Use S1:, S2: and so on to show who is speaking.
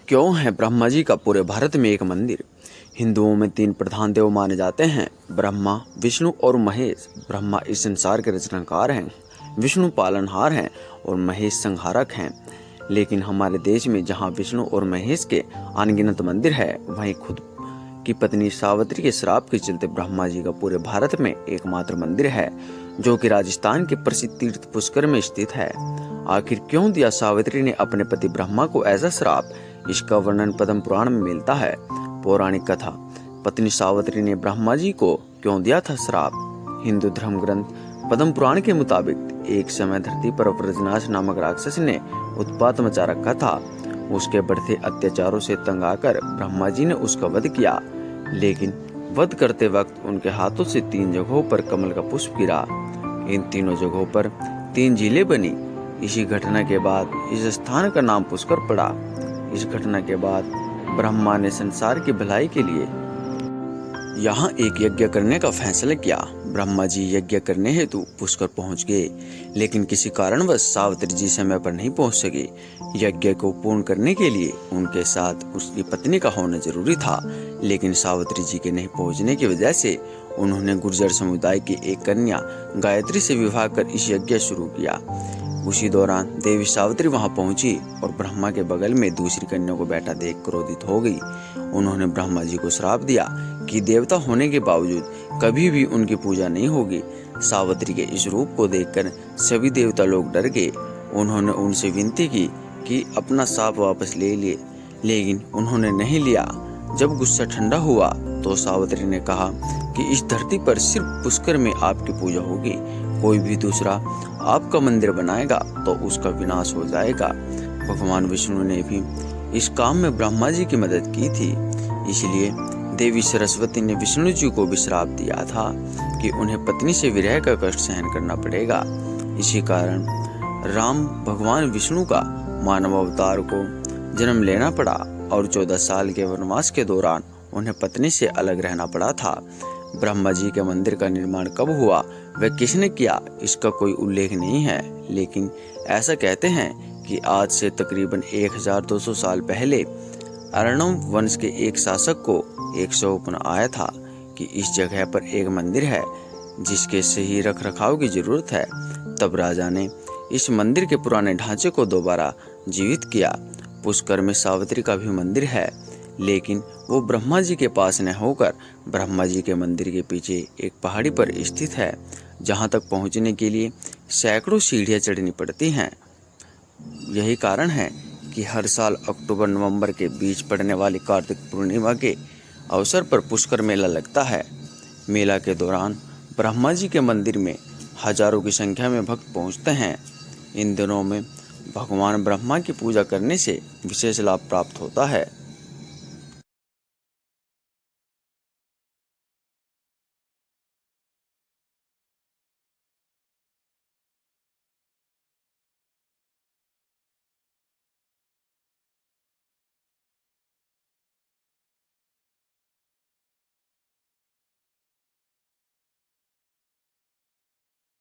S1: क्यों है ब्रह्मा जी का पूरे भारत में एक मंदिर? हिंदुओं में 3 प्रधान देव माने जाते हैं, ब्रह्मा, विष्णु और महेश। ब्रह्मा इस संसार के रचनाकार हैं, विष्णु पालनहार हैं और महेश संहारक हैं। लेकिन हमारे देश में जहाँ विष्णु और महेश के अनगिनत मंदिर है, वहीं खुद की पत्नी सावित्री के श्राप के चलते ब्रह्मा जी का पूरे भारत में एकमात्र मंदिर है, जो कि राजस्थान के प्रसिद्ध तीर्थ पुष्कर में स्थित है। आखिर क्यों दिया सावित्री ने अपने पति ब्रह्मा को ऐसा श्राप? इसका वर्णन पद्म पुराण में मिलता है। पौराणिक कथा, पत्नी सावित्री ने ब्रह्मा जी को क्यों दिया था श्राप? हिंदू धर्म ग्रंथ पद्म पुराण के मुताबिक एक समय धरती पर व्रजनाश नामक राक्षस ने उत्पात मचा रखा था। उसके बढ़ते अत्याचारों से तंग आकर ब्रह्मा जी ने उसका वध किया, लेकिन वध करते वक्त उनके हाथों से 3 जगहों पर कमल का पुष्प गिरा। इन तीनों जगहों पर 3 झीलें बनी। इसी घटना के बाद इस स्थान का नाम पुष्कर पड़ा। इस घटना के बाद ब्रह्मा ने संसार की भलाई के लिए यहाँ एक यज्ञ करने का फैसला किया। ब्रह्मा जी यज्ञ करने हेतु पुष्कर पहुँच गए, लेकिन किसी कारणवश सावित्री जी समय पर नहीं पहुँच सके। यज्ञ को पूर्ण करने के लिए उनके साथ उसकी पत्नी का होना जरूरी था, लेकिन सावित्री जी के नहीं पहुँचने की वजह से उन्होंने गुर्जर समुदाय की एक कन्या गायत्री से विवाह कर इस यज्ञ शुरू किया। उसी दौरान देवी सावित्री वहां पहुंची और ब्रह्मा के बगल में दूसरी कन्या को बैठा देख क्रोधित हो गई। उन्होंने ब्रह्मा जी को श्राप दिया कि देवता होने के बावजूद कभी भी उनकी पूजा नहीं होगी। सावित्री के इस रूप को देखकर सभी देवता लोग डर गए। उन्होंने उनसे विनती की कि अपना शाप वापस ले लिए, लेकिन उन्होंने नहीं लिया। जब गुस्सा ठंडा हुआ तो सावित्री ने कहा कि इस धरती पर सिर्फ पुष्कर में आपकी पूजा होगी। कोई भी दूसरा आपका मंदिर बनाएगा तो उसका विनाश हो जाएगा। भगवान विष्णु ने भी इस काम में ब्रह्मा जी की मदद की थी, इसलिए देवी सरस्वती ने विष्णु जी को भी श्राप दिया था कि उन्हें पत्नी से विरह का कष्ट सहन करना पड़ेगा। इसी कारण राम भगवान विष्णु का मानव अवतार को जन्म लेना पड़ा और 14 साल के वनवास के दौरान उन्हें पत्नी से अलग रहना पड़ा था। ब्रह्मा जी के मंदिर का निर्माण कब हुआ, वह किसने किया, इसका कोई उल्लेख नहीं है, लेकिन ऐसा कहते हैं कि आज से तकरीबन 1200 साल पहले अर्णव वंश के एक शासक को एक स्वप्न आया था कि इस जगह पर एक मंदिर है जिसके सही रख रखाव की जरूरत है। तब राजा ने इस मंदिर के पुराने ढांचे को दोबारा जीवित किया। पुष्कर में सावित्री का भी मंदिर है, लेकिन वो ब्रह्मा जी के पास न होकर ब्रह्मा जी के मंदिर के पीछे एक पहाड़ी पर स्थित है, जहाँ तक पहुँचने के लिए सैकड़ों सीढ़ियाँ चढ़नी पड़ती हैं। यही कारण है कि हर साल अक्टूबर-नवंबर के बीच पड़ने वाली कार्तिक पूर्णिमा के अवसर पर पुष्कर मेला लगता है। मेला के दौरान ब्रह्मा जी के मंदिर में हजारों की संख्या में भक्त पहुँचते हैं। इन दिनों में भगवान ब्रह्मा की पूजा करने से विशेष लाभ प्राप्त होता है।